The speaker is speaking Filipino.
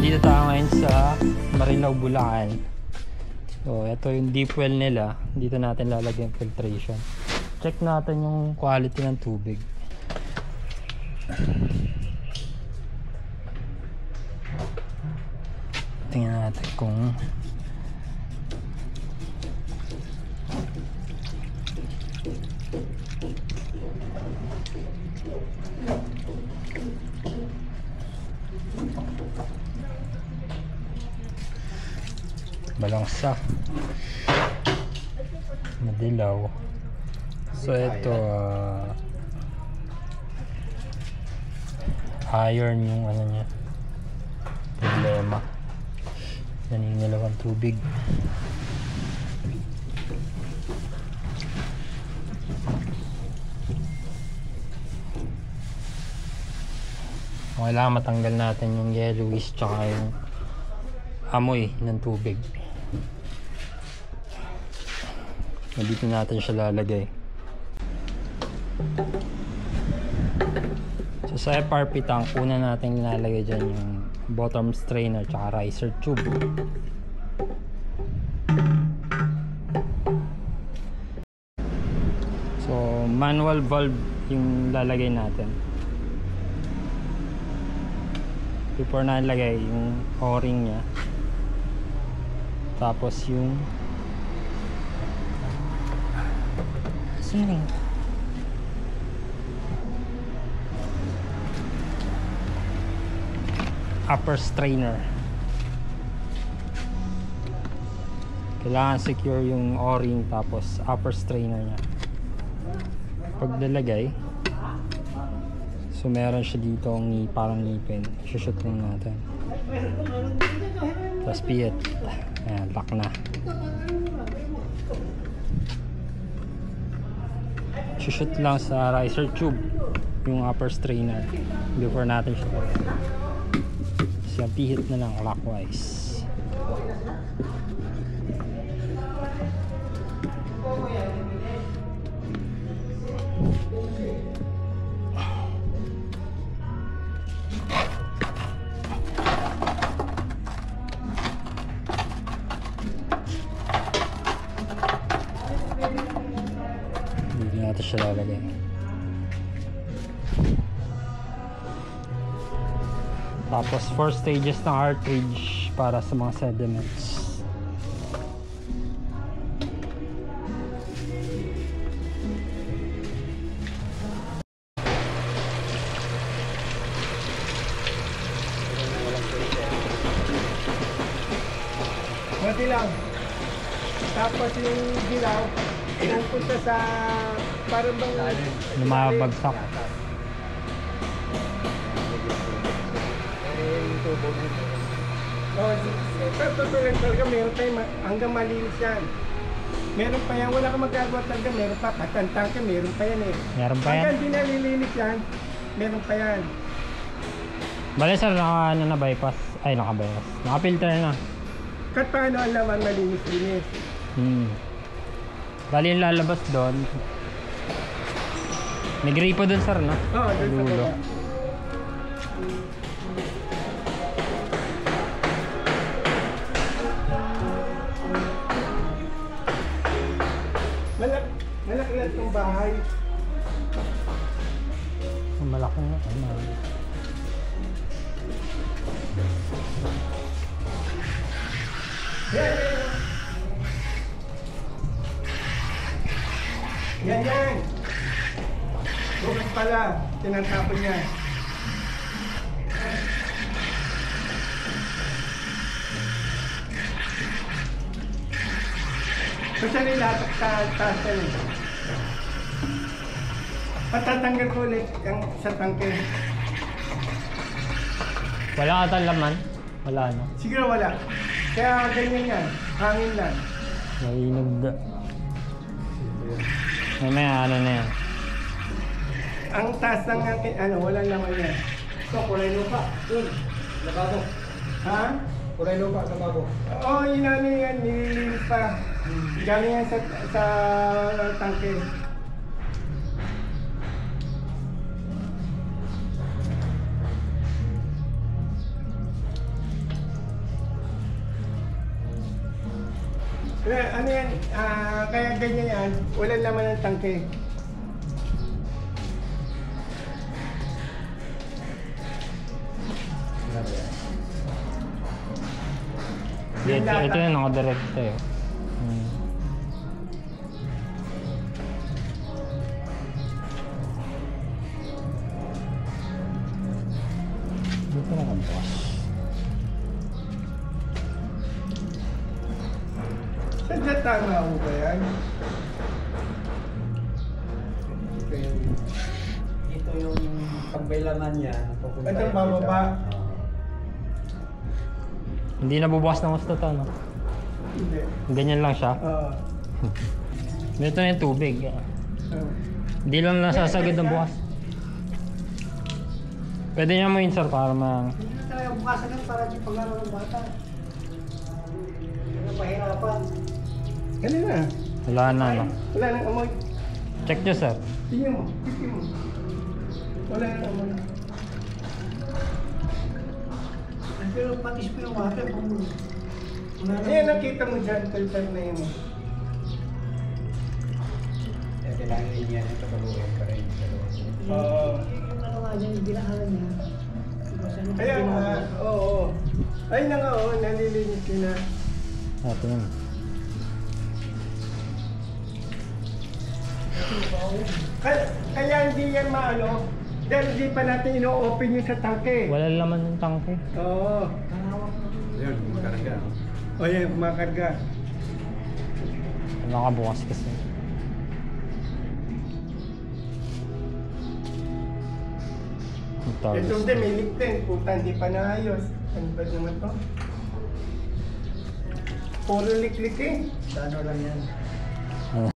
Nandito tayo ngayon sa Marilao, Bulacan. So, ito yung deep well nila. Dito natin lalagyan filtration. Check natin yung quality ng tubig. Tingnan natin kung balangsa, madilaw. So ito iron yung ano niya, problema, naninilaw ang tubig. Kailangan matanggal natin yung yellowish tsaka yung amoy ng tubig. Dito natin siya lalagay. So sa FRP tank, una natin nilalagay dyan yung bottom strainer tsaka riser tube. So manual valve yung lalagay natin. Before na nilagay yung o-ring nya, tapos yung upper strainer. Kailangan secure yung o-ring tapos upper strainer nya. Pag nilagay, so meron siya dito ng parang ngipin. I-shoot lang natin. Tapos piyet. Ayan, lock na. I-shoot lang sa riser tube yung upper strainer before natin siya. Siya pihit na lang clockwise. Natin siya lalagay. Tapos 4 stages ng cartridge para sa mga sediments. Mati lang. Tapos yung dilaw pupunta sa parang bang lumabagsak. Tutulan talaga, meron tayo hanggang malinis yan. Meron pa yan, wala kang magagawa talaga, meron pa. Patantang ka, meron pa yan eh. Meron pa yan? Hanggang di nalilinis yan, meron pa yan. Bale sir, naka ano na bypass? Ay, naka-bypass. Naka-filter na. Kahit paano ang laman malinis-linis. Bali yung lalabas doon. May gripo doon sir, no? Oo, doon sa baba. Malaki lang itong bahay. Malaki nga. Yan. Bukas pala, tinatapon niya. So siya nilatak sa taas yan. Patatanggal ko ulit yung sa tangke. Wala ata laman? Wala no? Siguro wala. Kaya ganyan yan, hangin lang. Nainog. Mamaya ano na yan. Ang taas ng akin, wala naman yan. Ito, kulay lupa. Yun, lababo. Ha? Kulay lupa, lababo. Oo, yun yan, nililinis pa. Galing yan sa tangke. Ano yan, kaya ganyan yan, walang laman ng tangke. Ito yung nakadirekta eh. Hmm. Dito nakabukas. Sadya tama ho ba yan? Ito yung pagbaylaman niya. Pupunta Ito yan bababa. sa- Hindi nabubukas ng gusto to, no? Hindi. Ganyan lang siya. Oo. Ito na yung tubig. Hindi lang nasasagad ng bukas. Pwede niya mo insert para ma... Hindi na talaga bukasan yan para di paglaro ng bata. Hindi na pahirapan. Ganun na. Wala na, no? Wala nang amoy. Check nyo, sir. Tingnan mo, tingnan mo. Wala nang amoy. Pero patis pa yung bata kung wala na. Ayan, nakita mo dyan, filter na yun. Kailangan niya ito baluhin pa rin. Oo. Yung ano nga dyan, yung binahalan niya. Kaya nga, oo. Ay na nga, oo, nalilinis ko na. Ito yun. Kaya hindi yan maano, dahil hindi pa natin ino-open yung sa tangke. Wala laman ng tangke. Oo. Yun, magkarga. O yan, kumakarga. Nakabukas kasi. Ito din, may leak din. Puta, hindi pa naayos. Ano ba naman to? Puro lik-lik eh. Sa ano lang yan.